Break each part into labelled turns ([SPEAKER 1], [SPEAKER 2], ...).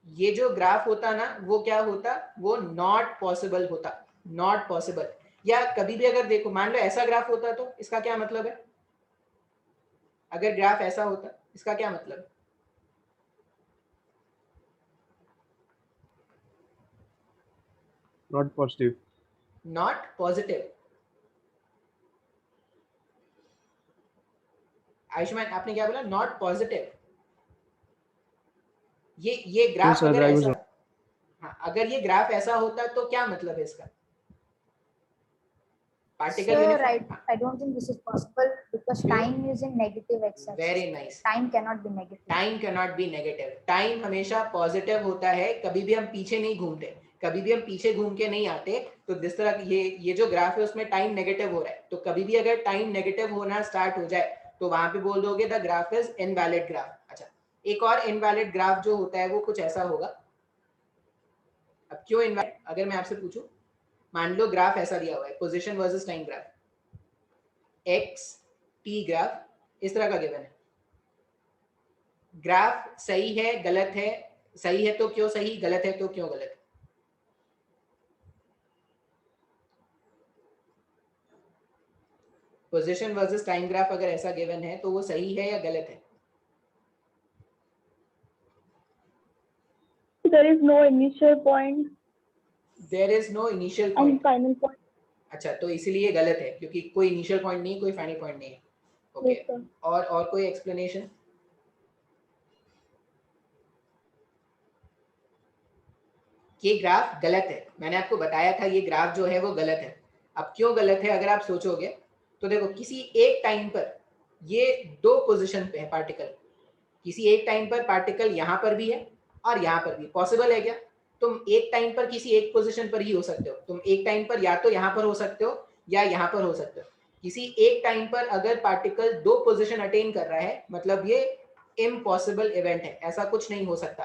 [SPEAKER 1] ये जो ग्राफ होता ना वो क्या होता, वो नॉट पॉसिबल होता, नॉट पॉसिबल। या कभी भी अगर देखो मान लो ऐसा ग्राफ होता तो इसका क्या मतलब है, अगर ग्राफ ऐसा होता इसका क्या मतलब है?
[SPEAKER 2] Not positive.
[SPEAKER 1] Not positive. Ayushman आपने क्या बोला, नॉट पॉजिटिव। ये ग्राफ
[SPEAKER 2] सर
[SPEAKER 1] अगर
[SPEAKER 2] आई वाज
[SPEAKER 1] ऐसा, हाँ अगर ये ग्राफ ऐसा होता तो क्या मतलब है इसका, particle
[SPEAKER 3] Sir,
[SPEAKER 1] uniform.
[SPEAKER 3] I don't think this is possible because
[SPEAKER 1] क्यों?
[SPEAKER 3] time is in negative x-axis.
[SPEAKER 1] Very nice.
[SPEAKER 3] Time cannot be negative.
[SPEAKER 1] Time can not be negative, time हमेशा पॉजिटिव होता है, कभी भी हम पीछे नहीं घूमते, कभी भी हम पीछे घूम के नहीं आते। तो जिस तरह ये जो ग्राफ है उसमें टाइम नेगेटिव हो रहा है, तो कभी भी अगर टाइम नेगेटिव होना स्टार्ट हो जाए तो वहां पे बोल दोगे the graph is invalid graph. अच्छा, एक और इनवैलिड ग्राफ जो होता है वो कुछ ऐसा होगा। अब क्यों इनवैलिड, अगर मैं आपसे पूछूं, मान लो ग्राफ ऐसा दिया हुआ है, position versus time graph, x T graph इस तरह का गिवन है। ग्राफ सही है गलत है, सही है तो क्यों सही, गलत है तो क्यों गलत। पोजीशन वर्सेस टाइम ग्राफ अगर ऐसा गिवन है तो वो सही है या गलत है?
[SPEAKER 4] There is no initial point
[SPEAKER 1] there is no initial
[SPEAKER 4] and
[SPEAKER 1] point.
[SPEAKER 4] final point.
[SPEAKER 1] अच्छा, तो इसीलिए गलत है क्योंकि कोई इनिशियल पॉइंट नहीं, कोई फाइनल पॉइंट नहीं है। Okay,
[SPEAKER 4] Yes, sir.
[SPEAKER 1] और कोई एक्सप्लेनेशन? ये ग्राफ गलत है, मैंने आपको बताया था ये ग्राफ जो है वो गलत है। अब क्यों गलत है अगर आप सोचोगे तो देखो, किसी एक टाइम पर ये दो पोजीशन पे है पार्टिकल, किसी एक टाइम पर पार्टिकल यहाँ पर भी है और यहाँ पर भी। पॉसिबल है क्या? तुम एक टाइम पर किसी एक पोजीशन पर ही हो सकते हो, तुम एक टाइम पर या तो यहाँ पर हो सकते हो या यहाँ पर हो सकते हो। किसी एक टाइम पर अगर पार्टिकल दो पोजीशन अटेन कर रहा है मतलब ये इम्पॉसिबल इवेंट है, ऐसा कुछ नहीं हो सकता।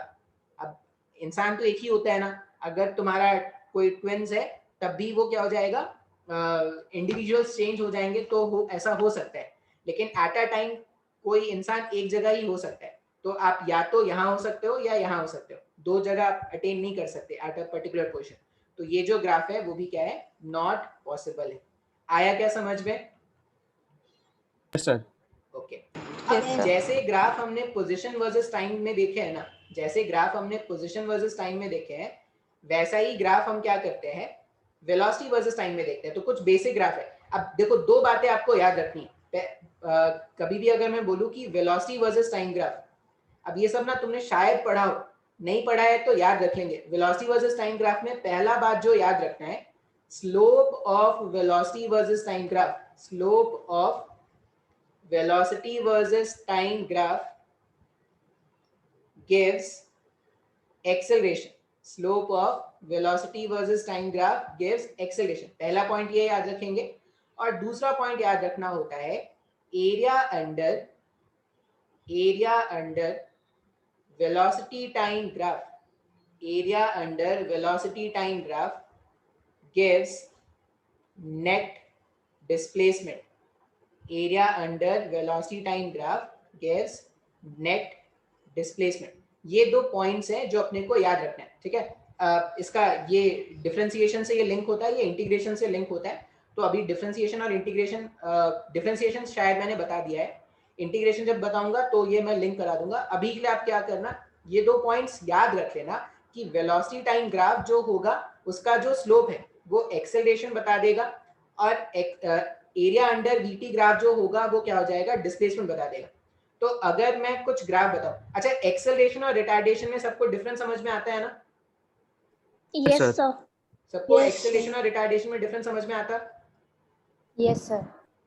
[SPEAKER 1] अब इंसान तो एक ही होता है ना, अगर तुम्हारा कोई ट्विन्स है तब भी वो क्या हो जाएगा, इंडिविजुअल्स चेंज हो जाएंगे तो ऐसा हो सकता है। लेकिन एट अ टाइम कोई इंसान एक जगह ही हो सकता है, तो आप या तो यहाँ हो सकते हो या यहाँ हो सकते हो, दो जगह आप अटेन नहीं कर सकते एट अ पर्टिकुलर पोजीशन। तो ये जो ग्राफ है वो भी क्या है, नॉट पॉसिबल है। आया क्या समझ में?
[SPEAKER 2] Yes sir.
[SPEAKER 1] ओके।
[SPEAKER 5] Yes,
[SPEAKER 1] अब
[SPEAKER 5] sir.
[SPEAKER 1] जैसे ग्राफ हमने पोजीशन वर्सेस टाइम में देखे हैं ना, जैसे ग्राफ हमने पोजीशन वर्सेस टाइम में देखे हैं, वैसा ही ग्राफ हम क्या करते हैं, वेलोसिटी वर्सेस टाइम में देखते हैं। तो कुछ बेसिक ग्राफ है। अब देखो दो बातें आपको याद रखनी है। कभी भी अगर मैं बोलूं कि वेलोसिटी वर्सेस टाइम ग्राफ, अब ये सब ना तुमने शायद पढ़ा हो, नहीं पढ़ा है तो याद रख लेंगे। वेलोसिटी वर्सेस टाइम ग्राफ में पहला बात जो याद रखना है, slope of velocity versus time graph, slope of velocity versus time graph gives acceleration, slope of velocity versus time graph gives acceleration। पहला पॉइंट ये याद रखेंगे। और दूसरा पॉइंट याद रखना होता है area under velocity time graph, area under velocity time graph gives net displacement, area under velocity time graph gives net displacement। ये दो पॉइंट्स हैं जो अपने को याद रखना है, ठीक है। इसका ये डिफरेंशिएशन से ये लिंक होता है, ये इंटीग्रेशन से लिंक होता है। तो अभी डिफरेंशिएशन और इंटीग्रेशन, डिफरेंशिएशन शायद मैंने बता दिया है, इंटीग्रेशन जब बताऊंगा तो ये मैं लिंक करा दूंगा। अभी के लिए आप क्या करना, ये दो पॉइंट्स याद रख लेना कि वेलोसिटी टाइम ग्राफ जो होगा उसका जो स्लोप है वो एक्सेलरेशन बता देगा, और एरिया अंडर वीटी ग्राफ जो होगा वो क्या हो जाएगा, डिस्प्लेसमेंट बता देगा। तो अगर मैं कुछ ग्राफ बताऊं, अच्छा एक्सेलरेशन और रिटार्डेशन में सबको डिफरेंस समझ में आता है ना?
[SPEAKER 4] Yes,
[SPEAKER 2] sir.
[SPEAKER 4] sir.
[SPEAKER 1] सबको
[SPEAKER 4] Yes,
[SPEAKER 1] एक्सेलरेशन और रिटार्डेशन में डिफरेंस समझ में आता?
[SPEAKER 3] Yes, sir.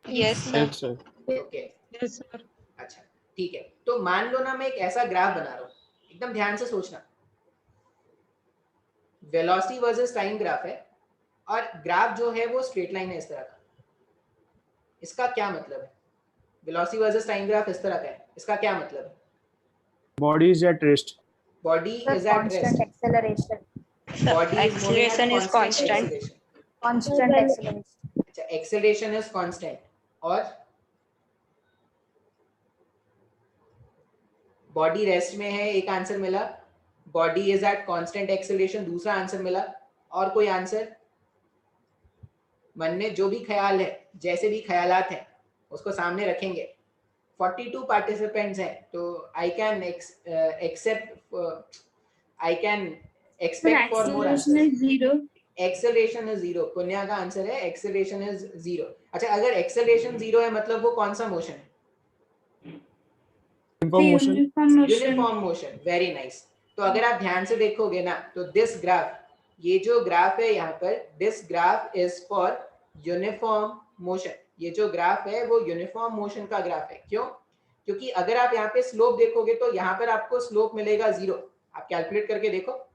[SPEAKER 5] Yes, sir.
[SPEAKER 2] Yes sir.
[SPEAKER 1] Okay,
[SPEAKER 5] Yes, sir.
[SPEAKER 1] अच्छा ठीक है। तो मान लो ना मैं एक ऐसा ग्राफ बना रहा हूं, एकदम ध्यान से सोचना, वेलोसिटी वर्सेस टाइम ग्राफ है और ग्राफ जो है वो स्ट्रेट लाइन है इस तरह का। इसका क्या मतलब है, वेलोसिटी वर्सेस टाइम ग्राफ इस तरह का है, इसका क्या मतलब है?
[SPEAKER 2] Body is at rest.
[SPEAKER 1] Body
[SPEAKER 3] Sir,
[SPEAKER 1] is at
[SPEAKER 3] constant
[SPEAKER 1] rest,
[SPEAKER 3] acceleration.
[SPEAKER 5] Sir,
[SPEAKER 1] body is moving at
[SPEAKER 5] acceleration is
[SPEAKER 1] constant
[SPEAKER 5] constant.
[SPEAKER 1] acceleration।
[SPEAKER 3] Constant
[SPEAKER 4] Well,
[SPEAKER 3] acceleration.
[SPEAKER 1] अच्छा, acceleration is constant और बॉडी रेस्ट में है, एक आंसर मिला। Body is at constant acceleration, दूसरा answer मिला। और कोई आंसर? मन में जो भी ख्याल है, जैसे भी ख्यालात हैं, उसको सामने रखेंगे। 42 पार्टिसिपेंट्स हैं, तो I can expect for more answer. Acceleration is 0। पुण्या का आंसर है एक्सेलरेशन इज 0। अच्छा, अगर एक्सेलरेशन 0 है मतलब वो कौन सा मोशन है? Uniform motion. Very nice. तो अगर आप ध्यान से देखोगे ना, तो दिस ग्राफ, ये जो ग्राफ है यहाँ पर, this graph is for uniform motion. ये जो ग्राफ है वो यूनिफॉर्म मोशन का ग्राफ है। क्यों? क्योंकि अगर आप यहाँ पे स्लोप देखोगे तो यहाँ पर आपको स्लोप मिलेगा 0। आप कैलकुलेट करके देखो,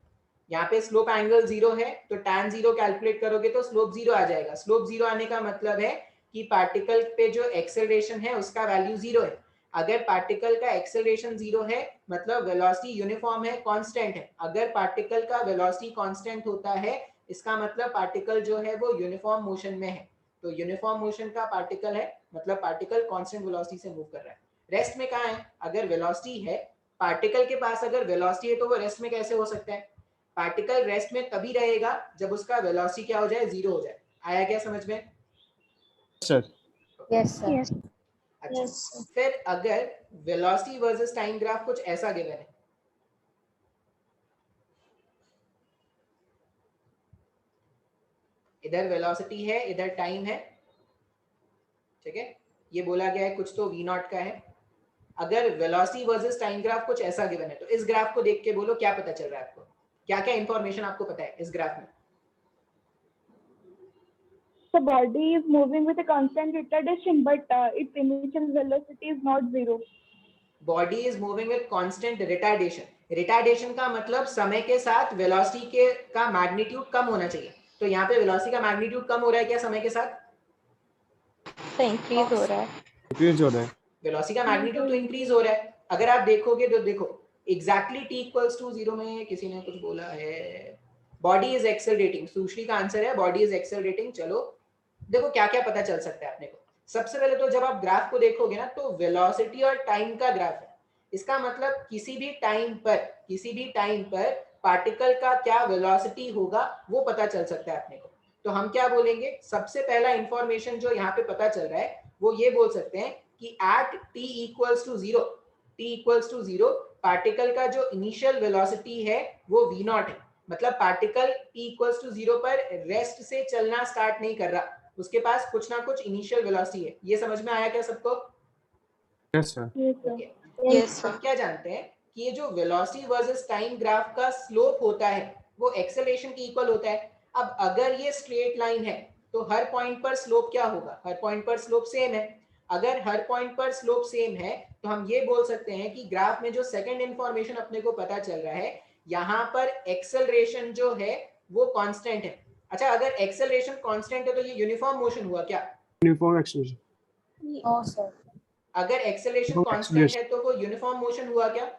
[SPEAKER 1] यहाँ पे स्लोप एंगल 0 है, तो tan 0 कैलकुलेट करोगे तो स्लोप 0 आ जाएगा। स्लोप 0 आने का मतलब है कि पार्टिकल पे जो एक्सेलरेशन है उसका वैल्यू 0 है। अगर पार्टिकल का एक्सेलरेशन 0 है मतलब वेलोसिटी यूनिफॉर्म है, कांस्टेंट है। अगर पार्टिकल का वेलोसिटी कांस्टेंट होता है, इसका मतलब पार्टिकल जो है वो यूनिफॉर्म मोशन में है। तो यूनिफॉर्म मोशन का पार्टिकल है मतलब पार्टिकल कांस्टेंट वेलोसिटी से मूव कर रहा है। रेस्ट में कहाँ है? अगर वेलोसिटी है पार्टिकल के पास, अगर वेलोसिटी है तो वो रेस्ट में कैसे हो सकता है? पार्टिकल रेस्ट में तभी रहेगा जब उसका वेलोसिटी क्या हो जाए? 0 हो जाए। आया क्या समझ में?
[SPEAKER 2] सर।
[SPEAKER 3] Yes sir.
[SPEAKER 1] अच्छा, फिर अगर वेलोसिटी वर्सेस टाइम ग्राफ कुछ ऐसा गिवन है, इधर वेलोसिटी है, इधर टाइम है, ठीक है, ये बोला गया है कुछ तो v नॉट का है। अगर वेलोसिटी वर्सेस टाइम ग्राफ कुछ ऐसा गिवन है, तो इस ग्राफ को देख के बोलो क्या पता चल रहा है आपको? क्या क्या इंफॉर्मेशन आपको पता है इस ग्राफ में?
[SPEAKER 4] The body is moving with a constant retardation, but its initial velocity is not 0.
[SPEAKER 1] Body is moving with constant retardation. Retardation का मतलब समय के साथ वेलोसिटी के का मैग्नीट्यूड कम होना चाहिए। तो यहाँ पे वेलोसिटी का मैग्नीट्यूड कम हो रहा है क्या समय के साथ?
[SPEAKER 4] इंक्रीज हो रहा है।
[SPEAKER 2] इंक्रीज हो रहा है।
[SPEAKER 1] वेलोसिटी का मैग्नीट्यूड तो इंक्रीज हो रहा है। अगर आप देखोगे तो देखो एग्जैक्टली t इक्वल्स टू 0 में किसी ने कुछ बोला है, बॉडी इज एक्सेलरेटिंग। सुश्री का आंसर है बॉडी इज एक्सेलरेटिंग। चलो देखो क्या क्या पता चल सकता है अपने को। सबसे पहले तो जब आप ग्राफ को देखोगे ना, तो वेलोसिटी और टाइम का ग्राफ है। इसका मतलब किसी भी टाइम पर पार्टिकल का क्या वेलोसिटी होगा वो पता चल सकता है अपने को। तो हम क्या बोलेंगे? सबसे पहला इंफॉर्मेशन जो यहाँ पे पता चल रहा है वो ये बोल सकते हैं कि at t equals to 0 particle का जो इनिशियल वेलोसिटी है वो v नॉट है। मतलब पार्टिकल t इक्वल्स टू 0 पर रेस्ट से चलना स्टार्ट नहीं कर रहा, उसके पास कुछ ना कुछ इनिशियल वेलोसिटी है। ये समझ में आया क्या सबको?
[SPEAKER 2] Yes sir.
[SPEAKER 3] यस
[SPEAKER 1] हम क्या जानते हैं कि ये जो वेलोसिटी वर्सेस टाइम ग्राफ का स्लोप होता है वो एक्सेलरेशन के इक्वल होता है। अब अगर ये स्ट्रेट लाइन है तो हर पॉइंट पर स्लोप क्या होगा? हर पॉइंट पर स्लोप सेम है। अगर हर पॉइंट पर स्लोप सेम है तो हम ये बोल सकते हैं कि ग्राफ में जो सेकंड इंफॉर्मेशन अपने को पता चल रहा है, यहाँ पर एक्सेलरेशन जो है वो कांस्टेंट है। अच्छा, अगर एक्सेलरेशन कांस्टेंट है तो ये यूनिफॉर्म मोशन हुआ क्या?
[SPEAKER 2] Uniform acceleration.
[SPEAKER 3] No sir.
[SPEAKER 1] अगर एक्सेलरेशन कांस्टेंट है तो वो यूनिफॉर्म मोशन हुआ क्या?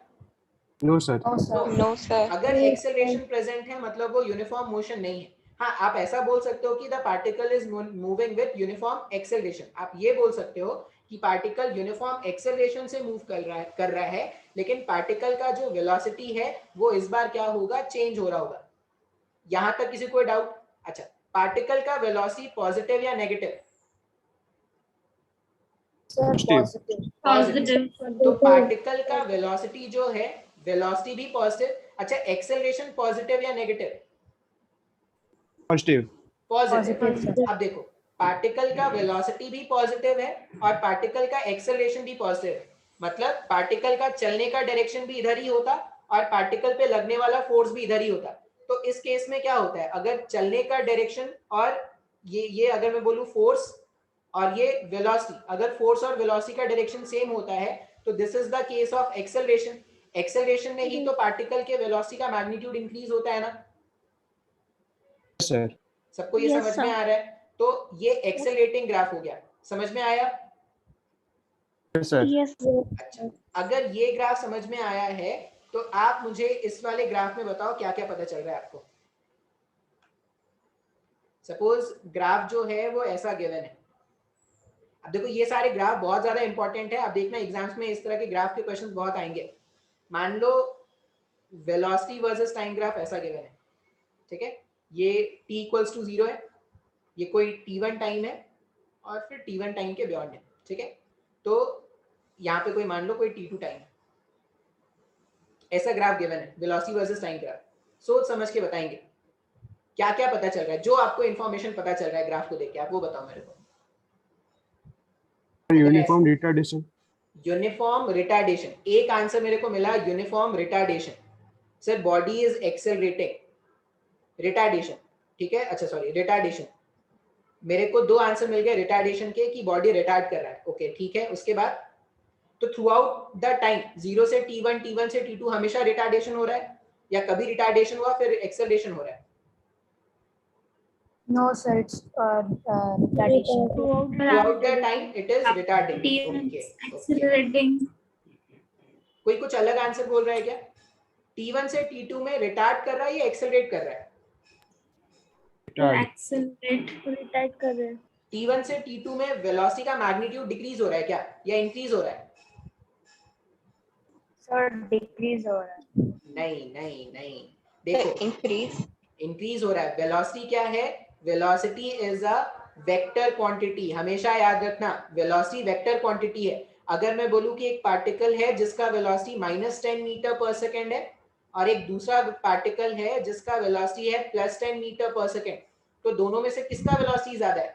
[SPEAKER 2] No sir.
[SPEAKER 3] No sir.
[SPEAKER 4] No sir.
[SPEAKER 1] अगर एक्सेलरेशन प्रेजेंट है मतलब वो यूनिफॉर्म मोशन नहीं है। हाँ, आप ऐसा बोल सकते हो कि the particle is moving with uniform acceleration. आप ये बोल सकते हो कि पार्टिकल यूनिफॉर्म एक्सेलरेशन से मूव कर रहा है, लेकिन पार्टिकल का जो वेलोसिटी है वो इस बार क्या होगा? चेंज हो रहा होगा। यहां तक किसी कोई डाउट? अच्छा, पार्टिकल का वेलोसिटी पॉजिटिव या नेगेटिव?
[SPEAKER 3] Sir
[SPEAKER 1] positive. तो पार्टिकल का वेलोसिटी जो है, वेलोसिटी भी पॉजिटिव। अच्छा, एक्सेलरेशन पॉजिटिव या नेगेटिव?
[SPEAKER 2] पॉजिटिव।
[SPEAKER 1] पॉजिटिव। अब देखो, पार्टिकल का वेलोसिटी भी पॉजिटिव है और पार्टिकल का एक्सेलरेशन भी पॉजिटिव है। मतलब पार्टिकल का चलने का डायरेक्शन भी इधर ही होता और पार्टिकल पे लगने वाला फोर्स भी इधर ही होता। तो इस केस में क्या होता है? अगर चलने का डायरेक्शन और ये अगर मैं बोलूं फोर्स और ये वेलोसिटी, अगर फोर्स और वेलोसिटी का डायरेक्शन सेम होता है तो this is the case of acceleration. Acceleration में ही तो पार्टिकल के वेलोसिटी का मैग्नीट्यूड इंक्रीज होता है ना?
[SPEAKER 2] सर।
[SPEAKER 1] सबको ये समझ में आ रहा है? तो ये एक्सेलरेटिंग ग्राफ हो गया। समझ में आया?
[SPEAKER 2] Yes sir.
[SPEAKER 1] अच्छा, अगर ये ग्राफ समझ में आया है तो आप मुझे इस वाले ग्राफ में बताओ क्या क्या पता चल रहा है आपको। सपोज ग्राफ जो है वो ऐसा गिवन है। अब देखो ये सारे ग्राफ बहुत ज्यादा इंपॉर्टेंट है। अब देखना एग्जाम्स में इस तरह के ग्राफ के क्वेश्चंस बहुत आएंगे। मान लो वेलोसिटी वर्सेस टाइम ग्राफ ऐसा गिवन है, ठीक है। ये t इक्वल्स टू 0 है, ये कोई t1 टाइम है और फिर t1 टाइम के बियॉन्ड है, ठीक है। तो यहाँ पे कोई मान लो कोई t2 टाइम है, ऐसा ग्राफ गिवन है, वेलोसिटी वर्सेस टाइम ग्राफ। सोच समझ के बताएंगे क्या क्या पता चल रहा है, जो आपको इन्फॉर्मेशन पता चल रहा है ग्राफ को देख के, आप वो बताओ मेरे को।
[SPEAKER 2] Uniform retardation.
[SPEAKER 1] यूनिफॉर्म रिटार्डेशन, एक आंसर मेरे को मिला, uniform retardation. Sir body is accelerating, retardation, ठीक है। अच्छा सॉरी, रिटार्डेशन, मेरे को 2 आंसर मिल गए रिटार्डेशन के कि बॉडी रिटार्ड कर रहा है, ओके ठीक है। उसके बाद तो थ्रू आउट द टाइम 0 से t1, t1 से t2 हमेशा रिटार्डेशन हो रहा है या कभी रिटार्डेशन हुआ फिर एक्सेलरेशन हो रहा है?
[SPEAKER 3] No, sir. It's retardation.
[SPEAKER 1] Throughout the time it is retarding. Okay.
[SPEAKER 5] Accelerating.
[SPEAKER 1] कोई कुछ अलग आंसर बोल रहा है क्या? T1 से T2 में रिटार्ड कर रहा है या एक्सेलरेट कर रहा है?
[SPEAKER 4] रिटार्ड कर रहे हैं।
[SPEAKER 1] T1 से T2 में वेलोसिटी का मैग्नीट्यूड डिक्रीज हो रहा है क्या या इंक्रीज हो रहा है?
[SPEAKER 3] Sir, decrease हो रहा है।
[SPEAKER 1] नहीं नहीं नहीं, देखो इंक्रीज हो रहा है। वेलोसिटी क्या है? Velocity is a vector quantity, हमेशा याद रखना वेलोसिटी वेक्टर क्वांटिटी है। अगर मैं बोलूं कि एक पार्टिकल है जिसका वेलोसिटी -10 मीटर पर सेकंड है और एक दूसरा पार्टिकल है जिसका वेलोसिटी है +10 मीटर पर सेकंड, तो दोनों में से किसका वेलोसिटी ज्यादा है?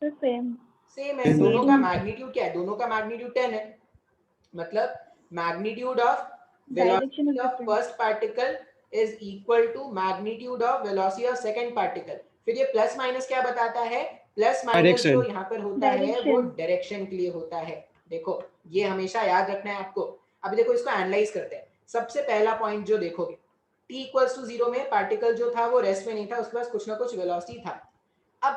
[SPEAKER 1] सेम है। दोनों का मैग्नीट्यूड क्या है? दोनों का मैग्नीट्यूड 10 है, मतलब magnitude of velocity of first particle is equal to magnitude of velocity of second particle। फिर ये प्लस माइनस क्या बताता है? प्लस माइनस जो यहाँ पर होता है वो डायरेक्शन के लिए होता है। देखो ये हमेशा याद रखना है आपको। अभी देखो इसको एनालाइज करते हैं। सबसे पहला पॉइंट जो देखोगे, t इक्वल्स टू 0 में पार्टिकल जो था वो रेस्ट में नहीं था, उसके पास कुछ ना कुछ वेलोसिटी था। अब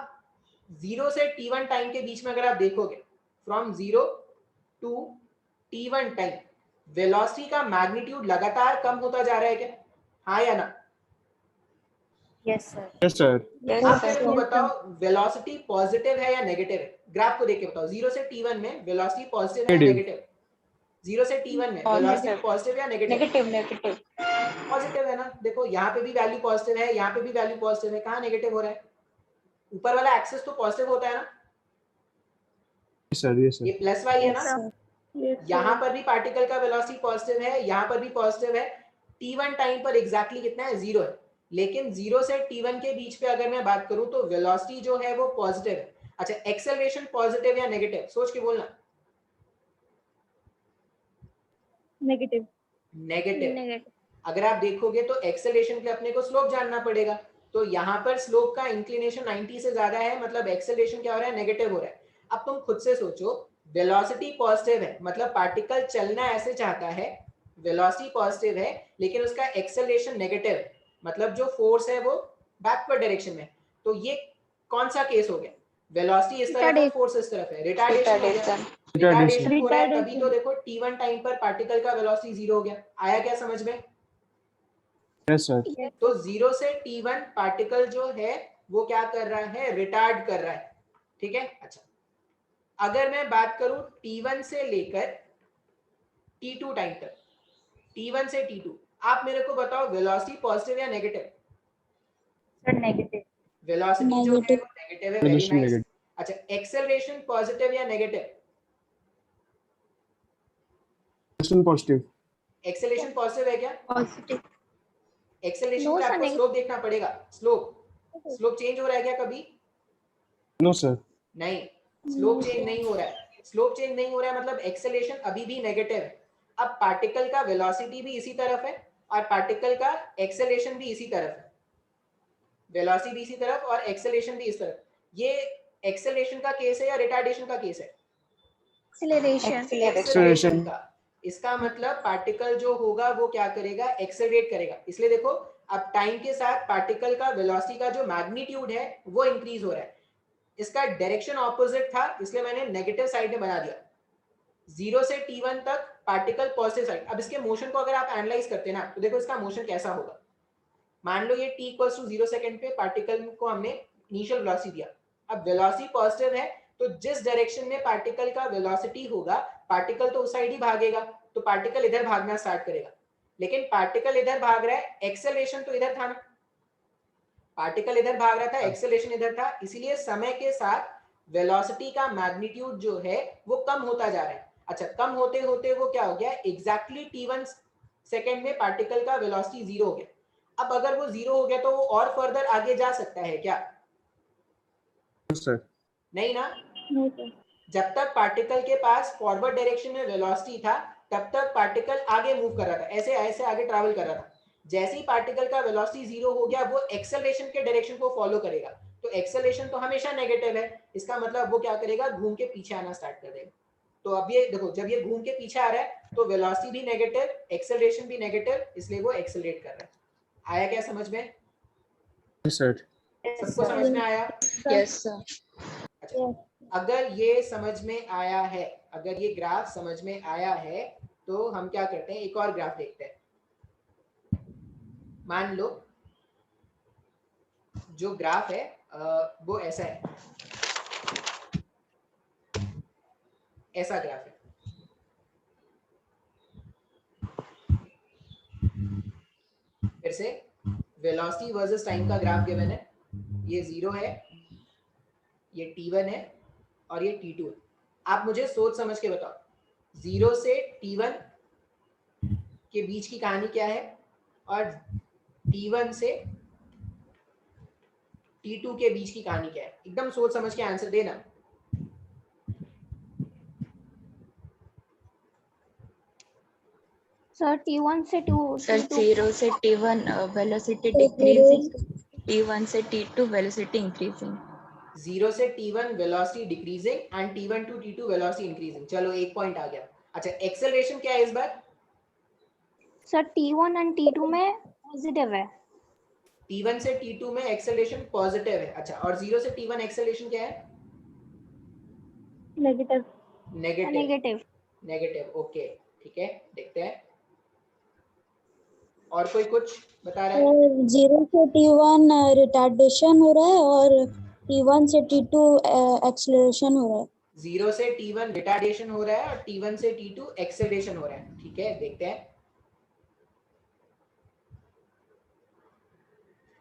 [SPEAKER 1] 0 से t1 टाइम के बीच में अगर आप देखोगे, from 0 to t1 time velocity का मैग्नीट्यूड लगातार कम होता जा रहा है क्या? हाँ या ना?
[SPEAKER 3] Yes, sir.
[SPEAKER 2] Yes, sir.
[SPEAKER 1] आप मेरे को बताओ वेलोसिटी पॉजिटिव है या नेगेटिव है? ग्राफ को देख के बताओ। 0 से t1 में वेलोसिटी पॉजिटिव है या नेगेटिव? 0 से t1 में वेलोसिटी पॉजिटिव या नेगेटिव?
[SPEAKER 3] नेगेटिव।
[SPEAKER 1] पॉजिटिव है ना। देखो यहाँ पे भी वैल्यू पॉजिटिव है, यहाँ पे भी वैल्यू पॉजिटिव है, कहाँ नेगेटिव हो रहा है? ऊपर वाला एक्सिस तो पॉजिटिव होता है ना?
[SPEAKER 2] Yes, sir. Yes, sir.
[SPEAKER 1] ये प्लस वाई है ना? यहाँ पर भी पार्टिकल का वेलोसिटी पॉजिटिव है, यहाँ पर भी पॉजिटिव है। t1 टाइम पर एग्जैक्टली कितना है? 0 है। लेकिन 0 से t1 के बीच पे अगर मैं बात करूं तो वेलोसिटी जो है वो पॉजिटिव है। अच्छा, एक्सेलरेशन पॉजिटिव या नेगेटिव? सोच के बोलना।
[SPEAKER 4] नेगेटिव।
[SPEAKER 1] नेगेटिव। अगर आप देखोगे तो एक्सेलरेशन के लिए अपने को स्लोप जानना पड़ेगा, तो यहाँ पर स्लोप का इंक्लिनेशन 90 से ज्यादा है, मतलब एक्सेलरेशन क्या हो रहा है? नेगेटिव हो रहा है। अब तुम खुद से सोचो, वेलोसिटी पॉजिटिव है मतलब पार्टिकल चलना ऐसे चाहता है, वेलोसिटी पॉजिटिव है लेकिन उसका एक्सेलरेशन नेगेटिव है, मतलब जो फोर्स है वो बैकवर्ड डायरेक्शन में। तो ये कौन सा केस हो गया? वेलोसिटी इस तरफ है, फोर्स इस तरफ है, रिटार्डेशन हो गया। रिटार्डेशन हो रहा है तभी तो देखो t1 टाइम पर पार्टिकल का वेलोसिटी 0 हो गया। आया क्या समझ में?
[SPEAKER 2] Yes, sir.
[SPEAKER 1] तो 0 से t1 पार्टिकल जो है वो क्या कर रहा है? रिटार्ड कर रहा है, ठीक है। अच्छा, अगर मैं बात करूं t1 से लेकर t2 टाइम तक, t1 से t2, आप मेरे को बताओ वेलोसिटी पॉजिटिव या नेगेटिव?
[SPEAKER 3] Sir negative.
[SPEAKER 1] वेलोसिटी जो है वो नेगेटिव है, वेरी नाइस।
[SPEAKER 2] Negative.
[SPEAKER 1] अच्छा, एक्सेलरेशन पॉजिटिव या नेगेटिव?
[SPEAKER 2] Positive.
[SPEAKER 1] एक्सेलरेशन पॉजिटिव है क्या?
[SPEAKER 5] Positive.
[SPEAKER 1] एक्सेलरेशन पे आपको स्लोप देखना पड़ेगा। स्लोप चेंज हो रहा है क्या कभी?
[SPEAKER 2] No, sir.
[SPEAKER 1] नहीं, स्लोप चेंज नहीं हो रहा है। स्लोप चेंज नहीं हो रहा है मतलब एक्सेलरेशन अभी भी नेगेटिव है। अब पार्टिकल का वेलोसिटी भी इसी तरफ है और पार्टिकल का एक्सेलरेशन भी इसी तरफ है, वेलोसिटी भी इसी तरफ और एक्सेलरेशन भी इस तरफ। ये एक्सेलरेशन का केस है या रिटार्डेशन का केस है? एक्सेलरेशन का। इसका मतलब पार्टिकल जो होगा वो क्या करेगा? एक्सेलरेट करेगा। इसलिए देखो अब टाइम के साथ पार्टिकल का वेलोसिटी का जो मैग्नीट्यूड है वो इंक्रीज हो रहा है। इसका डायरेक्शन ऑपोजिट था इसलिए मैंने नेगेटिव साइड में बना दिया। 0 से t1 तक पार्टिकल पॉजिटिव साइड। अब इसके मोशन को अगर आप एनालाइज करते हैं ना तो देखो इसका मोशन कैसा होगा। मान लो ये t इक्वल्स टू 0 सेकंड पे पार्टिकल को हमने इनिशियल वेलोसिटी दिया। अब वेलोसिटी पॉजिटिव है तो जिस डायरेक्शन में पार्टिकल का वेलोसिटी होगा पार्टिकल तो उस साइड ही भागेगा, तो पार्टिकल इधर भागना स्टार्ट करेगा। लेकिन पार्टिकल इधर भाग रहा है, एक्सेलरेशन तो इधर था ना, पार्टिकल इधर भाग रहा था, एक्सेलरेशन इधर था, इसीलिए समय के साथ वेलोसिटी का मैग्नीट्यूड जो है वो कम होता जा रहा है। अच्छा, कम होते होते वो क्या हो गया, एग्जैक्टली t1 सेकेंड में पार्टिकल का वेलोसिटी 0 हो गया। अब अगर वो 0 हो गया तो वो और फर्दर आगे जा सकता है क्या?
[SPEAKER 2] No, sir.
[SPEAKER 1] नहीं ना।
[SPEAKER 4] No, sir.
[SPEAKER 1] जब तक पार्टिकल के पास फॉरवर्ड डायरेक्शन में वेलोसिटी था तब तक पार्टिकल आगे मूव कर रहा था, ऐसे ऐसे आगे ट्रैवल कर रहा था। जैसे ही पार्टिकल का वेलोसिटी 0 हो गया वो एक्सेलरेशन के डायरेक्शन को फॉलो करेगा, तो एक्सेलरेशन तो हमेशा नेगेटिव है, इसका मतलब वो क्या करेगा, घूम के पीछे आना स्टार्ट कर देगा। तो अब ये देखो, जब ये घूम के पीछे आ रहा है तो वेलोसिटी भी नेगेटिव, एक्सेलरेशन भी नेगेटिव, इसलिए वो एक्सेलरेट कर रहा है। आया क्या समझ में?
[SPEAKER 2] Yes, sir.
[SPEAKER 1] सबको समझ में आया?
[SPEAKER 3] Yes, sir.
[SPEAKER 1] अच्छा,
[SPEAKER 4] Yes.
[SPEAKER 1] अगर ये समझ में आया है, अगर ये ग्राफ समझ में आया है तो हम क्या करते हैं, एक और ग्राफ देखते हैं। मान लो जो ग्राफ है वो ऐसा है, ऐसा ग्राफ है। फिर से वेलोसिटी वर्सेस टाइम का ग्राफ गिवन है, ये 0 है, ये t1 है और ये t2 है। आप मुझे सोच समझ के बताओ, 0 से t1 के बीच की कहानी क्या है और t1 से t2 के बीच की कहानी क्या है? एकदम सोच समझ के आंसर देना।
[SPEAKER 3] Sir, T1 से 2
[SPEAKER 5] सर
[SPEAKER 3] T2
[SPEAKER 5] 0 से T1 वेलोसिटी डिक्रीजिंग, T1 से T2 वेलोसिटी इंक्रीजिंग।
[SPEAKER 1] 0 से t1 velocity decreasing and t1 to t2 velocity increasing. चलो एक पॉइंट आ गया। अच्छा, एक्सेलरेशन क्या है इस बार?
[SPEAKER 3] सर T1 और T2 में पॉजिटिव है।
[SPEAKER 1] t1 से t2 में एक्सेलरेशन पॉजिटिव है। अच्छा, और 0 से t1 एक्सेलरेशन क्या है?
[SPEAKER 4] Negative.
[SPEAKER 1] Negative.
[SPEAKER 3] Negative.
[SPEAKER 1] Negative, okay, ठीक है, देखते हैं और कोई कुछ बता रहा है?
[SPEAKER 6] और 0 से T1 रिटार्डेशन हो रहा है और T1 से T2 एक्सेलरेशन हो रहा है।
[SPEAKER 1] 0 से t1 रिटार्डेशन हो रहा है और t1 से t2 एक्सेलरेशन हो रहा है। ठीक है, देखते हैं।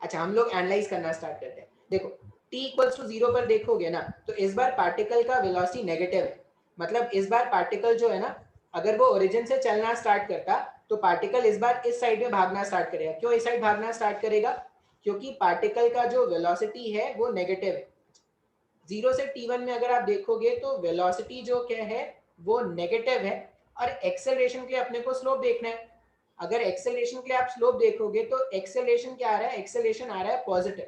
[SPEAKER 1] अच्छा, हम लोग एनालाइज करना स्टार्ट करते हैं। देखो, t इक्वल्स टू 0 पर देखोगे ना तो इस बार पार्टिकल का वेलोसिटी नेगेटिव है, मतलब इस बार पार्टिकल जो है ना, अगर वो ओरिजिन से चलना स्टार्ट करता तो पार्टिकल इस बार इस साइड में भागना स्टार्ट करेगा। क्यों इस साइड भागना स्टार्ट करेगा? क्योंकि पार्टिकल का जो वेलोसिटी है वो नेगेटिव है। 0 से t1 में अगर आप देखोगे तो वेलोसिटी जो क्या है वो नेगेटिव है और एक्सेलरेशन के अपने को स्लोप देखना है। अगर एक्सेलरेशन के लिए आप स्लोप देखोगे तो एक्सेलरेशन क्या आ रहा है, एक्सेलरेशन आ रहा है पॉजिटिव,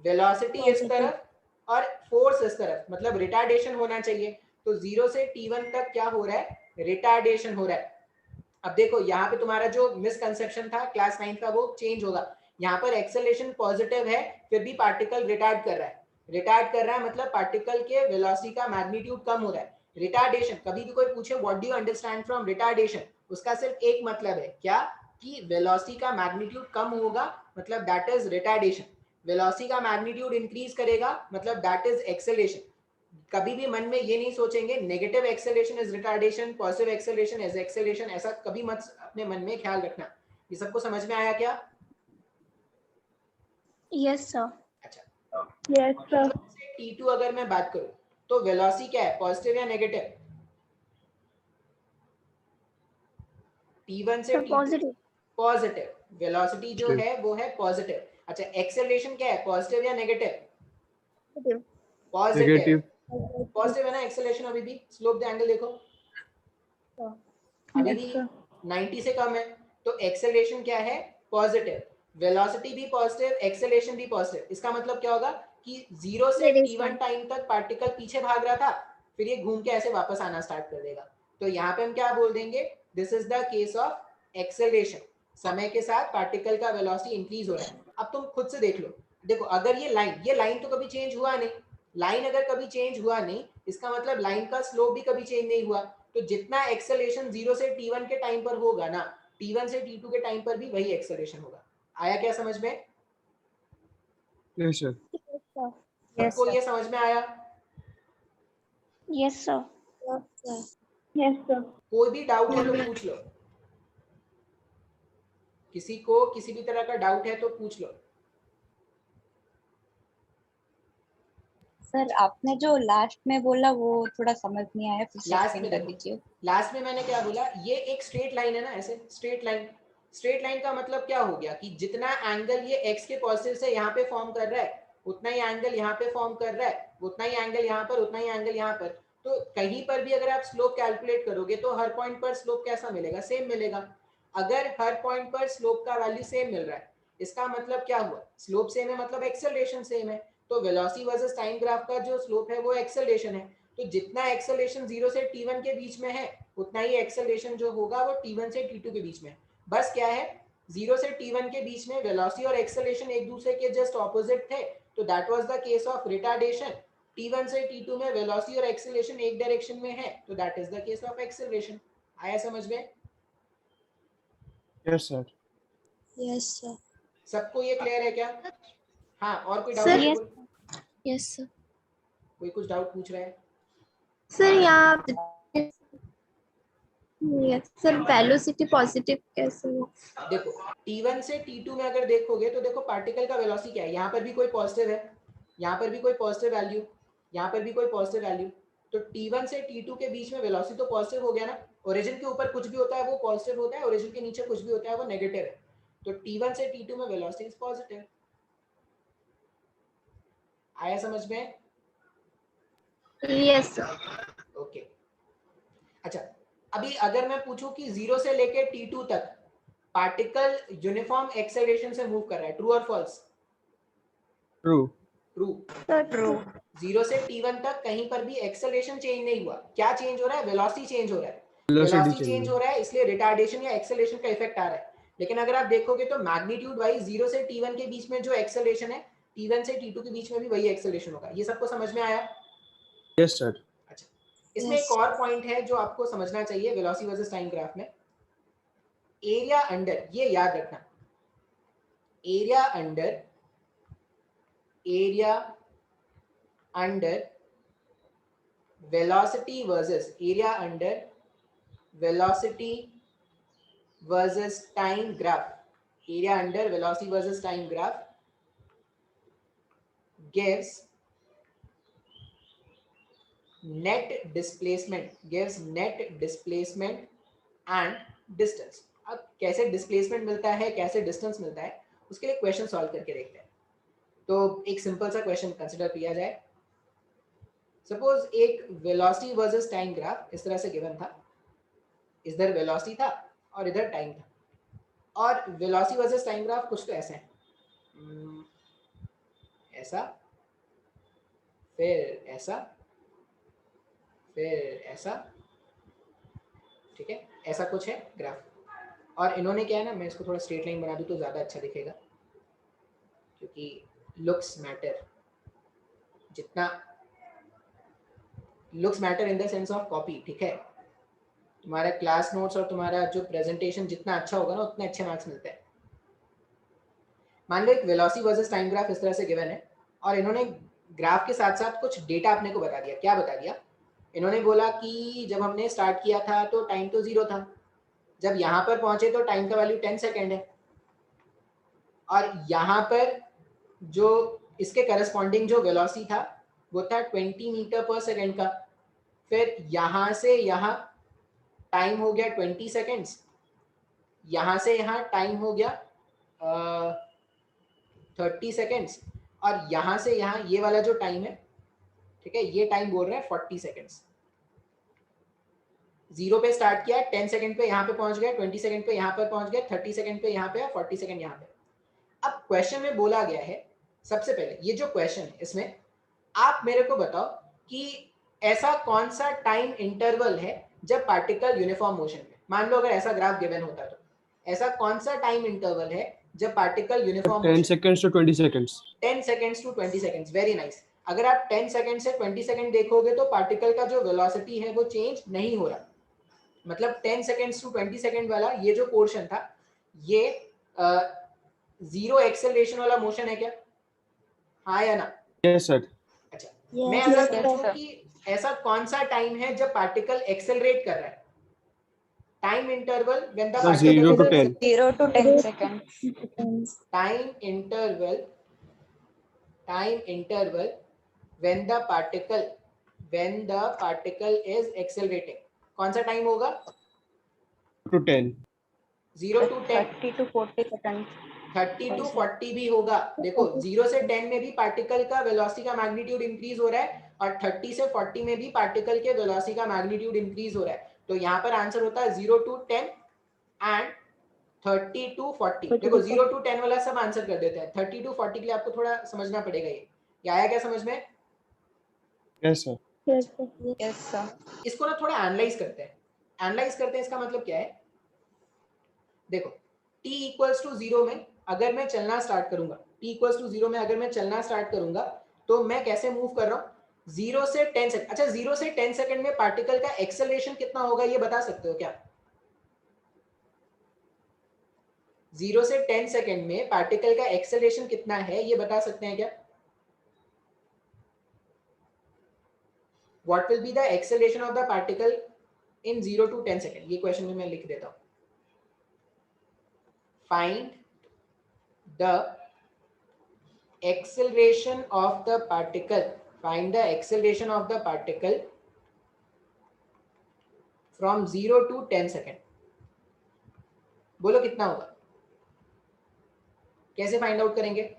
[SPEAKER 1] वेलोसिटी इस तरफ और फोर्स इस तरफ, मतलब रिटार्डेशन होना चाहिए। तो 0 से t1 तक क्या हो रहा है, रिटार्डेशन हो रहा है। अब देखो यहाँ पे तुम्हारा जो मिसकंसेप्शन था क्लास 9 का वो चेंज होगा। यहाँ पर एक्सेलरेशन पॉजिटिव है फिर भी पार्टिकल रिटार्ड कर रहा है। रिटार्ड कर रहा है मतलब पार्टिकल के वेलोसिटी का मैग्नीट्यूड कम हो रहा है। रिटार्डेशन, कभी भी कोई पूछे what do you understand from retardation, उसका सिर्फ एक मतलब है, क्या, कि वेलोसिटी का मैग्नीट्यूड कम होगा, मतलब दैट इज रिटार्डेशन। वेलोसिटी का मैग्नीट्यूड इंक्रीज करेगा मतलब दैट इज एक्सेलरेशन। कभी भी मन में ये नहीं सोचेंगे negative acceleration is retardation, positive acceleration is acceleration, ऐसा कभी मत अपने मन में ख्याल रखना। ये सबको समझ में आया क्या?
[SPEAKER 3] Yes sir.
[SPEAKER 1] अच्छा,
[SPEAKER 4] Yes, sir.
[SPEAKER 1] t2 अगर मैं बात करूं तो वेलोसिटी क्या है, पॉजिटिव या नेगेटिव? t1 से t2
[SPEAKER 3] पॉजिटिव।
[SPEAKER 1] पॉजिटिव, वेलोसिटी जो है वो है पॉजिटिव। अच्छा, एक्सेलरेशन क्या है, पॉजिटिव या नेगेटिव? पॉजिटिव।
[SPEAKER 2] Negative.
[SPEAKER 1] पॉजिटिव है ना एक्सेलरेशन, अभी भी स्लोप द एंगल देखो, अभी
[SPEAKER 4] Yes,
[SPEAKER 1] भी
[SPEAKER 4] sir.
[SPEAKER 1] 90 से कम है, तो एक्सेलरेशन क्या है, पॉजिटिव, वेलोसिटी भी पॉजिटिव, एक्सेलरेशन भी पॉजिटिव। इसका मतलब क्या होगा कि 0 से t1 टाइम तक पार्टिकल पीछे भाग रहा था, फिर ये घूम के ऐसे वापस आना स्टार्ट कर देगा। तो यहाँ पे हम क्या बोल देंगे, this is the case of acceleration, समय के साथ पार्टिकल का वेलोसिटी इंक्रीज हो रहा है। अब तुम खुद से देख लो, देखो अगर ये लाइन तो कभी चेंज हुआ नहीं, लाइन अगर कभी चेंज हुआ नहीं इसका मतलब लाइन का स्लोप भी कभी चेंज नहीं हुआ। तो जितना एक्सेलरेशन 0 से t1 के टाइम पर होगा ना, t1 से t2 के टाइम पर भी वही एक्सेलरेशन होगा। आया क्या समझ में?
[SPEAKER 2] Yes, sir.
[SPEAKER 3] यस
[SPEAKER 1] सबको
[SPEAKER 3] सर।
[SPEAKER 1] ये समझ में आया?
[SPEAKER 3] Yes sir.
[SPEAKER 4] Yes, sir.
[SPEAKER 1] कोई भी डाउट है तो पूछ लो। किसी को किसी भी तरह का डाउट है तो पूछ लो।
[SPEAKER 5] सर आपने जो लास्ट में बोला वो थोड़ा समझ नहीं आया, फिर से
[SPEAKER 1] लास्ट में
[SPEAKER 5] एक्सप्लेन कर
[SPEAKER 1] देखो,
[SPEAKER 5] दीजिए।
[SPEAKER 1] लास्ट में मैंने क्या बोला, ये एक स्ट्रेट लाइन है ना, ऐसे स्ट्रेट लाइन। स्ट्रेट लाइन का मतलब क्या हो गया कि जितना एंगल ये x के पॉजिटिव से यहाँ पे फॉर्म कर रहा है, उतना ही एंगल यहाँ पे फॉर्म कर रहा है, उतना ही एंगल यहाँ पर, उतना ही एंगल यहाँ पर। तो कहीं पर भी अगर आप स्लोप कैलकुलेट करोगे तो हर पॉइंट पर स्लोप कैसा मिलेगा, सेम मिलेगा। अगर हर पॉइंट पर स्लोप का वैल्यू सेम मिल रहा है, इसका मतलब क्या हुआ, स्लोप सेम है मतलब एक्सेलरेशन सेम है। तो वेलोसिटी वर्सेस टाइम ग्राफ का जो स्लोप है वो एक्सेलरेशन है। तो जितना एक्सेलरेशन 0 से t1 के बीच में है, उतना ही एक्सेलरेशन जो होगा वो t1 से t2 के बीच में। बस क्या है, 0 से t1 के बीच में वेलोसिटी और एक्सेलरेशन एक दूसरे के जस्ट ऑपोजिट थे, तो that was the case of retardation. t1 से t2 में वेलोसिटी और एक्सेलरेशन एक डायरेक्शन में है, तो that is the case of acceleration. आया समझ में?
[SPEAKER 2] Yes, sir.
[SPEAKER 6] Yes, sir.
[SPEAKER 1] सबको ये क्लियर है क्या? हाँ, और कोई
[SPEAKER 7] Sir,
[SPEAKER 1] doubt?
[SPEAKER 7] yes. Yes sir.
[SPEAKER 1] कोई कुछ डाउट पूछ रहा है?
[SPEAKER 7] सर यहाँ यस सर, वेलोसिटी पॉजिटिव कैसे हो?
[SPEAKER 1] देखो t1 से t2 में अगर देखोगे तो देखो पार्टिकल का वेलोसिटी क्या है, यहाँ पर भी कोई पॉजिटिव है, यहाँ पर भी कोई पॉजिटिव वैल्यू, यहाँ पर भी कोई पॉजिटिव वैल्यू। तो t1 से t2 के बीच में वेलोसिटी तो पॉजिटिव हो गया ना। ओरिजिन के ऊपर कुछ भी होता है वो पॉजिटिव होता है, ओरिजिन के नीचे कुछ भी होता है वो नेगेटिव है। तो t1 से t2 में वेलोसिटी इज पॉजिटिव। आया समझ में?
[SPEAKER 7] Yes sir.
[SPEAKER 1] ओके अच्छा, अभी अगर मैं पूछूं कि 0 से लेके t2 तक पार्टिकल यूनिफॉर्म एक्सेलरेशन से मूव कर रहा है, ट्रू और फॉल्स?
[SPEAKER 2] True.
[SPEAKER 1] ट्रू।
[SPEAKER 5] ट्रू।
[SPEAKER 1] 0 से t1 तक कहीं पर भी एक्सेलरेशन चेंज नहीं हुआ। क्या चेंज हो रहा है? वेलोसिटी चेंज हो रहा है।
[SPEAKER 2] Velocity
[SPEAKER 1] velocity change
[SPEAKER 2] change.
[SPEAKER 1] हो रहा है, इसलिए रिटार्डेशन या एक्सेलरेशन का इफेक्ट आ रहा है। लेकिन अगर आप देखोगे तो मैग्नीट्यूड वाइज 0 से t1 के बीच में जो एक्सेलरेशन है, t1 से t2 के बीच में भी वही एक्सेलरेशन होगा। ये सबको समझ में आया?
[SPEAKER 2] Yes, sir.
[SPEAKER 1] अच्छा, इसमें
[SPEAKER 6] Yes.
[SPEAKER 1] एक और पॉइंट है जो आपको समझना चाहिए वेलोसिटी वर्सेस टाइम ग्राफ में। एरिया अंडर, ये याद रखना, area under velocity versus area under velocity versus time graph, area under velocity versus time graph gives net displacement and distance। अब कैसे डिस्प्लेसमेंट मिलता है, कैसे डिस्टेंस मिलता है, उसके लिए क्वेश्चन सॉल्व करके देखते हैं। तो एक सिंपल सा क्वेश्चन कंसिडर किया जाए। सपोज एक वेलोसिटी वर्सेस टाइम ग्राफ इस तरह से गिवन था, इधर वेलोसिटी था और इधर टाइम था, और वेलोसिटी वर्सेस टाइम ग्राफ कुछ तो ऐसे है, ऐसा, फिर ऐसा, फिर ऐसा, ठीक है, ऐसा कुछ है ग्राफ। और इन्होंने क्या है ना, मैं इसको थोड़ा स्ट्रेट लाइन बना दूं तो ज़्यादा अच्छा दिखेगा, क्योंकि लुक्स मैटर, जितना looks matter in the sense of copy, ठीक है। तुम्हारा क्लास नोट्स और तुम्हारा जो प्रेजेंटेशन जितना अच्छा होगा ना, उतने अच्छे मार्क्स मिलते हैं। मान लो एक वेलोसिटी वर्सेस टाइम ग्राफ इस तरह से गिवन है, और इन्होंने ग्राफ के साथ साथ कुछ डेटा अपने को बता दिया। क्या बता दिया? इन्होंने बोला कि जब हमने स्टार्ट किया था तो टाइम तो 0 था, जब यहाँ पर पहुंचे तो टाइम का वैल्यू 10 सेकेंड है, और यहाँ पर जो इसके करस्पॉन्डिंग जो वेलोसिटी था वो था 20 मीटर पर सेकेंड का। फिर यहाँ से यहाँ टाइम हो गया 20 सेकेंड्स, यहाँ से यहाँ टाइम हो गया 30 सेकेंड्स, और यहाँ से यहाँ ये वाला जो टाइम है, ठीक है, ये टाइम बोल रहे हैं 40 सेकेंड्स। 0 पे स्टार्ट किया, 10 सेकेंड पे यहाँ पे पहुंच गया, 20 सेकेंड पे यहाँ पर पहुंच गया, 30 सेकेंड पे यहाँ पे, 40 सेकेंड यहाँ पे। अब क्वेश्चन में बोला गया है, सबसे पहले ये जो क्वेश्चन है इसमें आप मेरे को बताओ कि ऐसा कौन सा टाइम इंटरवल है जब पार्टिकल यूनिफॉर्म मोशन में। मान लो अगर ऐसा ग्राफ गिवन होता तो ऐसा कौन सा टाइम इंटरवल है जब particle uniform
[SPEAKER 2] 10 seconds to 20 seconds.
[SPEAKER 1] 10 seconds to 20 seconds, very nice. अगर आप 10 सेकंड से 20 सेकंड देखोगे तो पार्टिकल का जो वेलोसिटी है वो चेंज नहीं हो रहा। मतलब 10 सेकंड्स टू 20 सेकंड वाला ये जो पोर्शन था, ये जीरो एक्सेलरेशन वाला मोशन है क्या? हाँ या ना?
[SPEAKER 2] Yes, sir.
[SPEAKER 1] अच्छा,
[SPEAKER 6] Yes,
[SPEAKER 1] मैं अगर
[SPEAKER 6] yes,
[SPEAKER 1] पूछूं कि ऐसा कौन सा टाइम है जब पार्टिकल एक्सेलरेट कर रहा है, time interval when the
[SPEAKER 2] Sir, 0 to 10.
[SPEAKER 5] 0 to 10 seconds.
[SPEAKER 1] Time interval when the particle is accelerating. कौन सा टाइम होगा?
[SPEAKER 2] to 10.
[SPEAKER 1] 0 to 10,
[SPEAKER 5] 30 to 40 seconds.
[SPEAKER 1] 30 to 40 भी होगा. देखो 0 से 10 में भी पार्टिकल का वेलोसिटी का मैग्नीट्यूड इंक्रीज हो रहा है और 30 से 40 में भी पार्टिकल के वेलोसिटी का मैग्नीट्यूड इंक्रीज हो रहा है. तो यहाँ पर आंसर होता है 0 to 10 एंड 30 to 40. देखो 0 to 10 वाला सब आंसर कर देते हैं. 30 to 40 के लिए आपको थोड़ा समझना पड़ेगा. ये आया क्या समझ में?
[SPEAKER 2] Yes, sir.
[SPEAKER 4] Yes, sir.
[SPEAKER 5] Yes, sir.
[SPEAKER 1] इसको ना थोड़ा एनालाइज करते हैं. इसका मतलब क्या है? देखो t इक्वल्स टू 0 में अगर मैं चलना स्टार्ट करूंगा, तो मैं कैसे मूव कर रहा हूँ? 0 से 10 सेकंड. अच्छा 0 से 10 सेकंड में पार्टिकल का एक्सेलरेशन कितना होगा ये बता सकते हो क्या? 0 से 10 सेकंड में पार्टिकल का एक्सेलरेशन कितना है ये बता सकते हैं क्या? What will be the acceleration of the particle in 0 to 10 second? ये क्वेश्चन में मैं लिख देता हूँ. Find the acceleration of the particle. From 0 to 10 second. बोलो कितना होगा? कैसे फाइंड आउट करेंगे?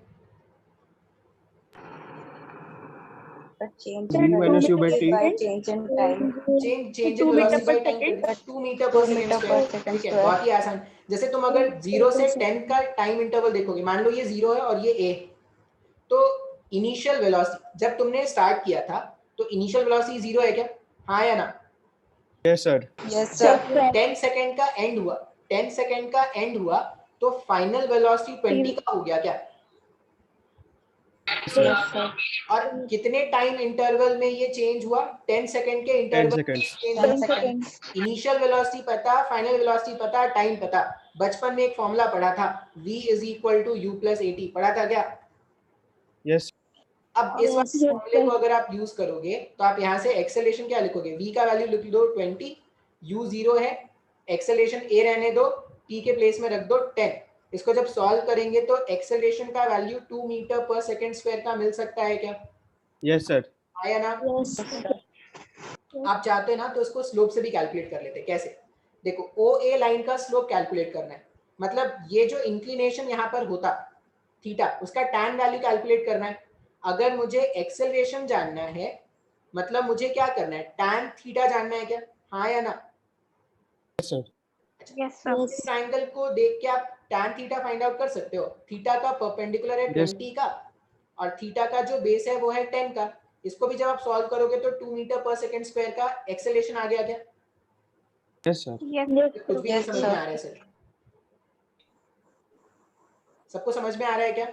[SPEAKER 5] Change
[SPEAKER 2] V minus U by T.
[SPEAKER 5] by change in time.
[SPEAKER 1] change
[SPEAKER 4] 2
[SPEAKER 1] in
[SPEAKER 4] meter
[SPEAKER 1] velocity
[SPEAKER 4] per
[SPEAKER 1] by time
[SPEAKER 4] second.
[SPEAKER 1] 2 metre पर सेकंड स्क्वायर. ठीक है, बहुत ही आसान. जैसे तुम अगर 0 से 10 का टाइम इंटरवल देखोगे, मान लो ये 0 है और ये a, तो इनिशियल वेलोसिटी जब तुमने स्टार्ट किया था तो इनिशियल वेलोसिटी 0 है क्या? हाँ या ना?
[SPEAKER 2] Yes, sir.
[SPEAKER 5] Yes, sir.
[SPEAKER 1] जब 10 सेकंड का एंड हुआ तो फाइनल वेलोसिटी 20 का हो गया क्या?
[SPEAKER 5] Yes, sir.
[SPEAKER 1] और कितने टाइम इंटरवल में ये चेंज हुआ? 10 सेकंड के
[SPEAKER 2] 10
[SPEAKER 1] interval.
[SPEAKER 2] seconds.
[SPEAKER 5] 10 seconds.
[SPEAKER 1] Initial velocity पता, फाइनल वेलोसिटी पता, टाइम पता. बचपन में एक फॉर्मूला पढ़ा था, v = u + at. पढ़ा था क्या?
[SPEAKER 2] Yes.
[SPEAKER 1] अब इस फॉर्मूले को अगर आप यूज करोगे तो आप यहाँ से एक्सेलरेशन क्या लिखोगे? v का वैल्यू लिख दो 20, u 0 है, एक्सेलरेशन a रहने दो, t के प्लेस में रख दो 10. इसको जब सॉल्व करेंगे तो एक्सेलरेशन का वैल्यू 2 मीटर पर सेकंड स्क्वायर का मिल सकता है क्या?
[SPEAKER 2] Yes, sir.
[SPEAKER 1] आया ना? आप चाहते हैं ना तो इसको स्लोप से भी कैलकुलेट कर लेते हैं. कैसे? देखो OA लाइन का स्लोप कैलकुलेट करना है, मतलब ये जो इंक्लिनेशन यहाँ पर होता थीटा, उसका टैन वैल्यू कैलकुलेट करना है. अगर मुझे एक्सेलरेशन जानना है मतलब मुझे क्या करना है? टैन थीटा जानना है क्या? हाँ या ना?
[SPEAKER 2] Yes, sir.
[SPEAKER 3] Yes, sir.
[SPEAKER 1] इस ट्रायंगल को देख के आप टैन थीटा फाइंड आउट कर सकते हो. थीटा का परपेंडिकुलर है
[SPEAKER 2] Yes.
[SPEAKER 1] 20 का और थीटा का जो बेस है वो है 10 का. इसको भी जब आप सॉल्व करोगे तो 2 मीटर पर सेकंड स्क्वायर का एक्सेलरेशन आ गया क्या?
[SPEAKER 2] Yes, sir.
[SPEAKER 3] Yes,
[SPEAKER 1] कुछ भी नहीं समझ में आ रहा है सर? सबको समझ में आ रहा है क्या?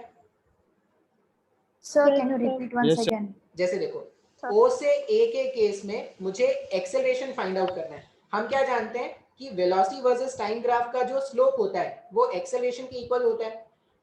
[SPEAKER 7] Sir, can you repeat once
[SPEAKER 2] Yes, sir.
[SPEAKER 7] again?
[SPEAKER 1] जैसे देखो O से A के केस में मुझे एक्सेलरेशन फाइंड आउट करना है. हम क्या जानते हैं कि वेलोसिटी वर्सेस टाइम ग्राफ का जो स्लोप होता है वो एक्सेलरेशन के इक्वल होता है.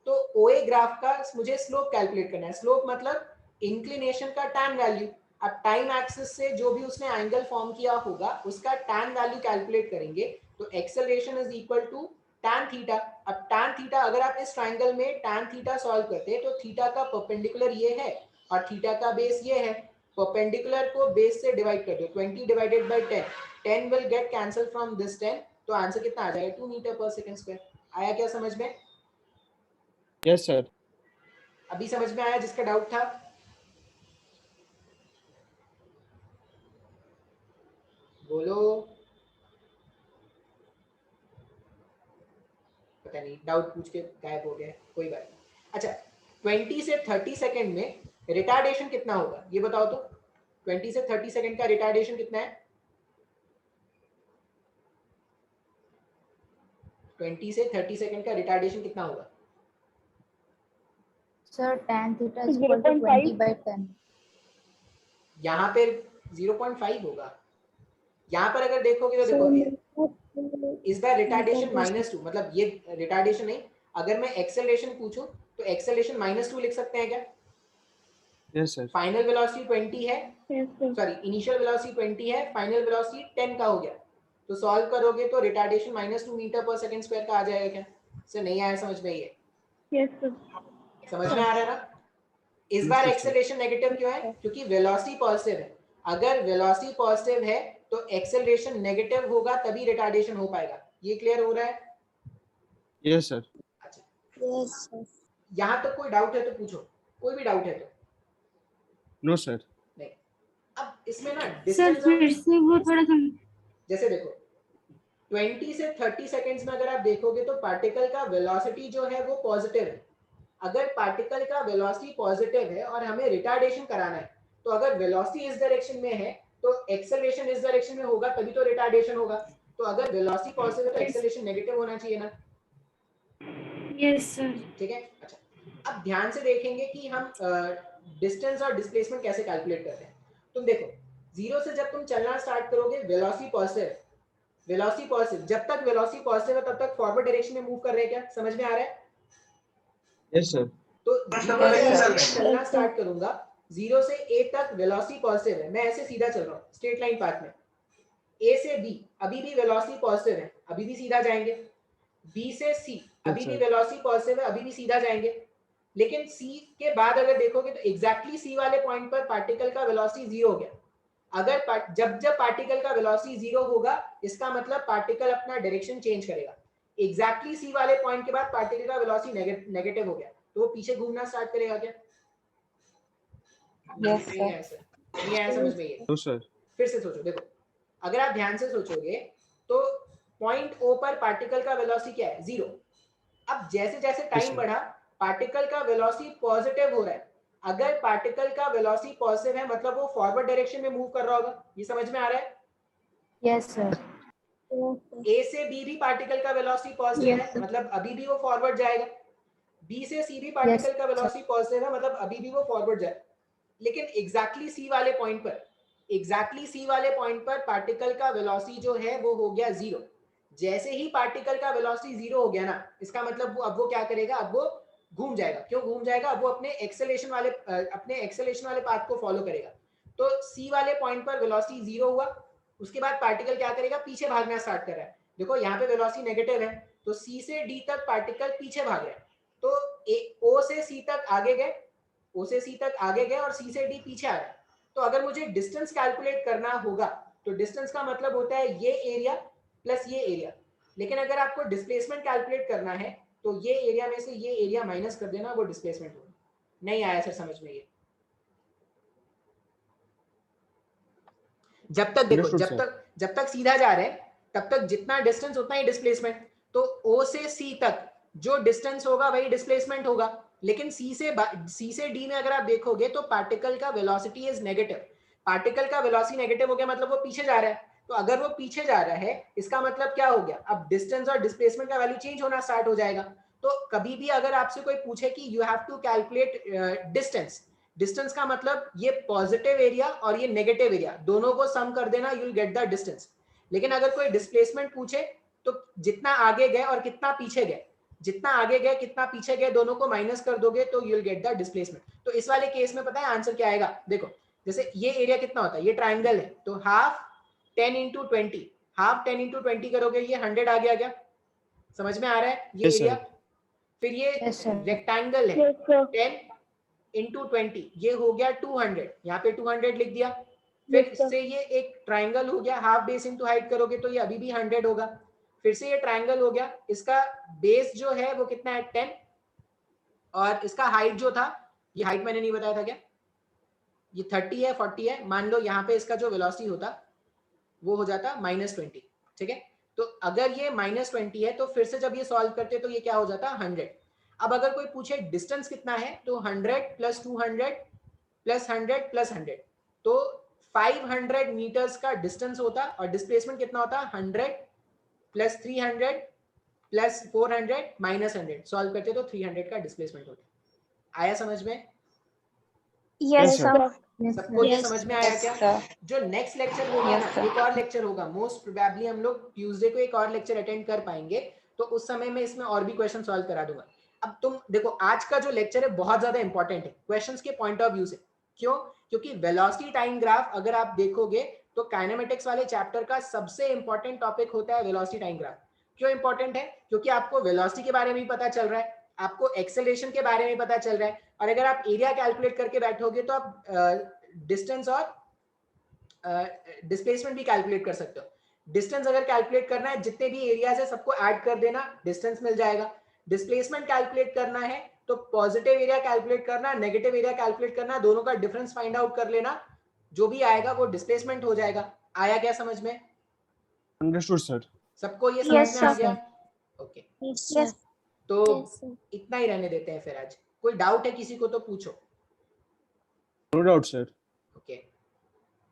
[SPEAKER 1] तो OA ग्राफ का मुझे स्लोप कैलकुलेट करना है. स्लोप मतलब इंक्लिनेशन का टैन वैल्यू. अब टाइम एक्सिस से जो भी उसने एंगल फॉर्म किया होगा उसका टैन वैल्यू कैलकुलेट करेंगे. तो acceleration is equal to tan theta. अब टैन थीटा अगर आप इस ट्रायंगल में टैन थीटा सॉल्व करते हैं तो थीटा का परपेंडिकुलर ये है और थीटा का बेस ये है. परपेंडिकुलर को बेस से डिवाइड कर दो, 20 divided by 10. 10 will get cancel from this 10. तो आंसर कितना आ जाएगा? 2 मीटर पर सेकंड स्क्वायर. आया क्या समझ में?
[SPEAKER 2] Yes, sir.
[SPEAKER 1] अभी समझ में आया जिसका डाउट था? बोलो. पता नहीं, डाउट पूछ के गायब हो गया. कोई बात नहीं. अच्छा 20 से 30 सेकंड में रिटार्डेशन कितना होगा ये बताओ तो. 20 से 30 सेकंड का रिटार्डेशन कितना है? 20 से 30 सेकंड का रिटार्डेशन कितना होगा?
[SPEAKER 7] Sir, tan theta is equal to 20 by 10.
[SPEAKER 1] यहाँ पे 0.5 होगा. यहाँ पर अगर देखोगे तो देखो इस बार रिटार्डेशन -2, मतलब ये रिटार्डेशन नहीं. अगर मैं एक्सेलरेशन पूछूं तो एक्सेलरेशन -2 लिख सकते हैं क्या?
[SPEAKER 2] Yes, sir.
[SPEAKER 1] फाइनल वेलोसिटी 20 है,
[SPEAKER 4] Yes, sir.
[SPEAKER 1] Sorry initial velocity 20 है, फाइनल वेलोसिटी 10 का हो गया. तो तो सॉल्व करोगे तो रिटार्डेशन -2 मीटर पर सेकंड स्क्वायर का आ जाएगा क्या? सर नहीं आया समझ में? ये
[SPEAKER 4] Yes, sir.
[SPEAKER 1] समझ में आ रहा है ना? इस
[SPEAKER 2] Yes,
[SPEAKER 1] बार
[SPEAKER 2] sir.
[SPEAKER 1] एक्सेलरेशन नेगेटिव क्यों है? क्योंकि वेलोसिटी पॉजिटिव है। अगर वेलोसिटी पॉजिटिव है तो एक्सेलरेशन नेगेटिव होगा तभी रिटार्डेशन हो पाएगा। ये क्लियर हो रहा है?
[SPEAKER 2] Yes, sir.
[SPEAKER 1] अच्छा,
[SPEAKER 6] Yes, sir.
[SPEAKER 1] यहाँ तक कोई डाउट है तो पूछो, कोई भी डाउट है तो।
[SPEAKER 2] No, sir.
[SPEAKER 1] नहीं, अब इसमें ना
[SPEAKER 8] सर
[SPEAKER 1] डिस्टेंस
[SPEAKER 8] फिर से वो थोड़ा सा
[SPEAKER 1] जैसे देखो 20 से 30 सेकंड्स में अगर आप देखोगे तो पार्टिकल का वेलोसिटी जो है वो पॉजिटिव है। अगर पार्टिकल का वेलोसिटी पॉजिटिव है और हमें रिटार्डेशन कराना है तो अगर वेलोसिटी इस डायरेक्शन में है तो एक्सेलरेशन इस डायरेक्शन में होगा तभी तो रिटार्डेशन होगा। तो अगर वेलोसिटी पॉजिटिव है तो एक्सेलरेशन नेगेटिव होना चाहिए ना?
[SPEAKER 8] Yes sir.
[SPEAKER 1] ठीक है। अच्छा, अब ध्यान से देखेंगे कि हम डिस्टेंस और डिस्प्लेसमेंट कैसे कैलकुलेट करते हैं। तुम देखो 0 से जब तुम चलना स्टार्ट करोगे वेलोसिटी पॉजिटिव, वेलोसिटी पॉजिटिव, जब तक वेलोसिटी पॉजिटिव है तब तक फॉरवर्ड डायरेक्शन में मूव कर रहे हैं क्या? समझ में आ रहा है?
[SPEAKER 2] Yes, sir.
[SPEAKER 1] तो 0 से अगर मैं चलना स्टार्ट करूंगा 0 से a तक वेलोसिटी पॉजिटिव है, मैं ऐसे सीधा चल रहा हूँ स्ट्रेट लाइन पाथ में। a से b अभी भी वेलोसिटी पॉजिटिव है, अभी भी सीधा जाएंगे। b से c अभी भी वेलोसिटी पॉजिटिव है, अभी भी सीधा जाएंगे। लेकिन c के बाद अगर देखोगे तो एग्जैक्टली c वाले पॉइंट पर पार्टिकल का वेलोसिटी 0 हो गया। अगर जब पार्टिकल का वेलोसिटी 0 होगा इसका मतलब पार्टिकल अपना डायरेक्शन चेंज करेगा। एग्जैक्टली सी वाले पॉइंट के बाद पार्टिकल का वेलोसिटी नेगेटिव हो गया तो वो पीछे घूमना स्टार्ट करेगा क्या?
[SPEAKER 5] Yes,
[SPEAKER 1] नहीं है सर, नहीं आया समझ में? ये
[SPEAKER 2] No, sir.
[SPEAKER 1] फिर से सोचो, देखो अगर आप ध्यान से सोचोगे तो पॉइंट O पर पार्टिकल का वेलोसिटी क्या है? 0। अब जैसे जैसे टाइम
[SPEAKER 2] sir.
[SPEAKER 1] बढ़ा पार्टिकल का वेलोसिटी पॉजिटिव हो रहा है। अगर पार्टिकल का वेलोसिटी पॉजिटिव है मतलब वो फॉरवर्ड डायरेक्शन में मूव कर रहा होगा। ये समझ में आ रहा है?
[SPEAKER 7] Yes, sir.
[SPEAKER 1] A से B भी पार्टिकल का वेलोसिटी पॉजिटिव है मतलब अभी भी वो फॉरवर्ड जाएगा। B से C भी पार्टिकल का वेलोसिटी पॉजिटिव है मतलब अभी भी वो फॉरवर्ड जाएगा। लेकिन एग्जैक्टली C वाले पॉइंट पर पार्टिकल का वेलोसिटी जो है वो हो गया 0। जैसे ही पार्टिकल का वेलोसिटी 0 हो गया ना इसका मतलब अब वो क्या करेगा? अब वो घूम जाएगा। क्यों घूम जाएगा? अब वो अपने एक्सेलरेशन वाले पाथ को फॉलो करेगा। तो C वाले पॉइंट पर वेलोसिटी 0 हुआ, उसके बाद पार्टिकल क्या करेगा? पीछे भागना स्टार्ट कर रहा है। देखो यहाँ पे वेलोसिटी नेगेटिव है तो C से D तक पार्टिकल पीछे भाग रहा है। तो O से C तक आगे गए और C से D पीछे आ रहा है। तो अगर मुझे डिस्टेंस कैलकुलेट करना होगा तो डिस्टेंस का मतलब होता है ये एरिया प्लस ये एरिया। लेकिन अगर आपको डिस्प्लेसमेंट कैलकुलेट करना है तो ये एरिया में से ये एरिया माइनस कर देना, वो डिस्प्लेसमेंट होगा। नहीं आया सर समझ में? ये जब तक देखो जब तक सीधा जा रहे हैं तब तक जितना डिस्टेंस उतना ही डिस्प्लेसमेंट। तो O से C तक जो डिस्टेंस होगा वही डिस्प्लेसमेंट होगा। लेकिन C से D में अगर आप देखोगे तो पार्टिकल का वेलोसिटी इज नेगेटिव। पार्टिकल का वेलोसिटी नेगेटिव हो गया मतलब वो पीछे जा रहा है। तो अगर वो पीछे जा रहा है इसका मतलब क्या हो गया? अब डिस्टेंस और डिस्प्लेसमेंट का वैल्यू चेंज होना स्टार्ट हो जाएगा। तो कभी भी अगर आपसे कोई पूछे कि you have to calculate distance का मतलब ये पॉजिटिव एरिया और ये नेगेटिव एरिया दोनों को सम कर देना, you will get the distance. लेकिन अगर कोई डिस्प्लेसमेंट पूछे तो जितना आगे गए और कितना पीछे गए दोनों को माइनस कर दोगे तो you will get the displacement. तो इस वाले केस में पता है आंसर क्या आएगा? देखो जैसे ये एरिया कितना होता है, ये ट्राइंगल है तो हाफ 10 into 20, हाफ 10 into 20 करोगे ये 100 आ गया क्या? समझ में आ रहा है ये एरिया? फिर ये रेक्टेंगल है 10 into 20 ये हो गया 200, यहाँ पे 200 लिख दिया। फिर इससे ये एक ट्राइंगल हो गया, हाफ बेस इंटू हाइट करोगे तो ये अभी भी 100 होगा। फिर से ये ट्राइंगल हो गया, इसका बेस जो है वो कितना है 10 और इसका हाइट जो था, ये हाइट मैंने नहीं बताया था क्या, ये 30 है 40 है। मान लो यहाँ पे इसका जो वेलोसिटी होता वो हो जाता -20। ठीक है, तो अगर ये -20 है तो फिर से जब ये सॉल्व करते तो ये क्या हो जाता 100। अब अगर कोई पूछे डिस्टेंस कितना है तो 100 + 200 + 100 + 100 तो 500 मीटर्स का डिस्टेंस होता और डिस्प्लेसमेंट कितना होता 100 + 300 + 400 - 100। सॉल्व करते तो 300 का डिस्प्लेसमेंट होता। आया समझ में?
[SPEAKER 3] Yes sir.
[SPEAKER 1] सबको ये समझ में आया क्या? जो नेक्स्ट लेक्चर होगा ना, एक और लेक्चर होगा, मोस्ट प्रोबेबली हम लोग ट्यूसडे को एक और लेक्चर अटेंड कर पाएंगे तो उस समय में इसमें और भी क्वेश्चन सॉल्व करा दूंगा। अब तुम देखो आज का जो लेक्चर है बहुत ज्यादा इंपॉर्टेंट है क्वेश्चंस के पॉइंट ऑफ व्यू से। क्यों? क्योंकि वेलोसिटी टाइम ग्राफ अगर आप देखोगे तो काइनेमेटिक्स वाले चैप्टर का सबसे इंपॉर्टेंट टॉपिक होता है वेलोसिटी टाइम ग्राफ। क्यों इंपॉर्टेंट है? क्योंकि आपको वेलोसिटी के बारे में भी पता चल रहा है, आपको एक्सेलरेशन के बारे में पता चल रहा है, और अगर आप एरिया कैलकुलेट करके बैठोगे तो आप डिस्टेंस और डिस्प्लेसमेंट भी कैलकुलेट कर सकते हो। डिस्टेंस अगर कैलकुलेट करना है, जितने भी एरियाज है सबको ऐड कर देना, डिस्टेंस मिल जाएगा। डिस्प्लेसमेंट कैलकुलेट करना है तो पॉजिटिव एरिया कैलकुलेट करना, नेगेटिव एरिया कैलकुलेट करना, दोनों का डिफरेंस फाइंड आउट कर लेना, जो भी आएगा वो डिस्प्लेसमेंट हो जाएगा। आया क्या समझ में?
[SPEAKER 2] Understood sir.
[SPEAKER 1] सबको ये समझ
[SPEAKER 3] Yes,
[SPEAKER 1] में आ
[SPEAKER 3] sir.
[SPEAKER 1] गया? Okay,
[SPEAKER 6] Yes.
[SPEAKER 1] तो
[SPEAKER 6] Yes, sir.
[SPEAKER 1] इतना ही रहने देते हैं फिर आज। कोई डाउट है किसी को तो पूछो।
[SPEAKER 2] No doubt sir.
[SPEAKER 1] ओके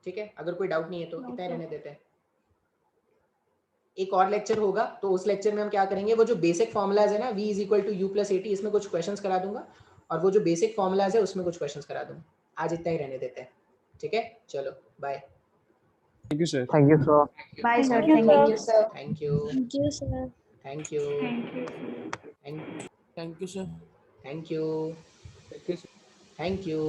[SPEAKER 1] ठीक है, अगर कोई डाउट नहीं है तो इतना ही रहने देते हैं। एक और लेक्चर होगा तो उस लेक्चर में हम क्या करेंगे, वो जो बेसिक फॉर्मूलाज है ना, v is equal to u plus 80, इसमें कुछ क्वेश्चंस करा दूंगा, और वो जो बेसिक फॉर्मूलाज है उसमें कुछ क्वेश्चंस करा दूंगा। आज इतना ही रहने देते हैं, ठीक है? चलो bye.
[SPEAKER 2] Thank you sir.
[SPEAKER 9] Thank you, sir.
[SPEAKER 7] Bye, sir.
[SPEAKER 4] Thank you,
[SPEAKER 7] Thank you, sir.
[SPEAKER 1] Thank you,
[SPEAKER 6] Thank you, sir.
[SPEAKER 1] Thank you,
[SPEAKER 8] Thank you.
[SPEAKER 1] Thank
[SPEAKER 2] thank you sir.
[SPEAKER 1] You,
[SPEAKER 2] thank you sir.
[SPEAKER 1] Thank you.